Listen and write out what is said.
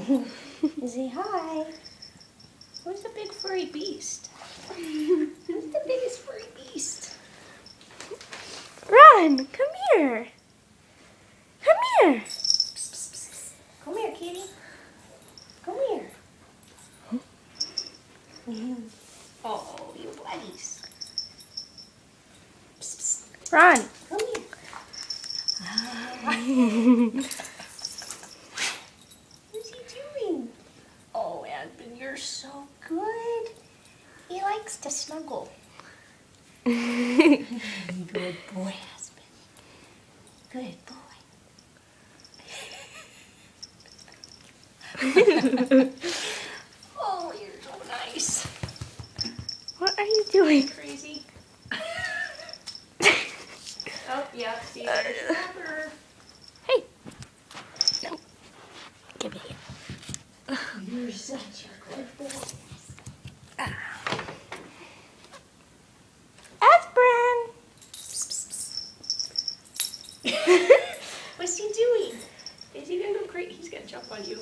Say hi. Who's the big furry beast? Who's the biggest furry beast? Run! Come here. Come here. Psst, psst, psst. Come here, kitty. Come here. Oh, you buddies. Psst, psst. Run. Come here. What's he doing? Oh, Aspen, you're so good. He likes to snuggle. Good boy, Aspen. Good boy. Oh, you're so nice. What are you doing? Crazy. Oh, yeah, see, there's Pepper. Hey. No. Give it here. You're such a good boy. Aspirin. What's he doing? Is he gonna go crazy? He's gonna jump on you.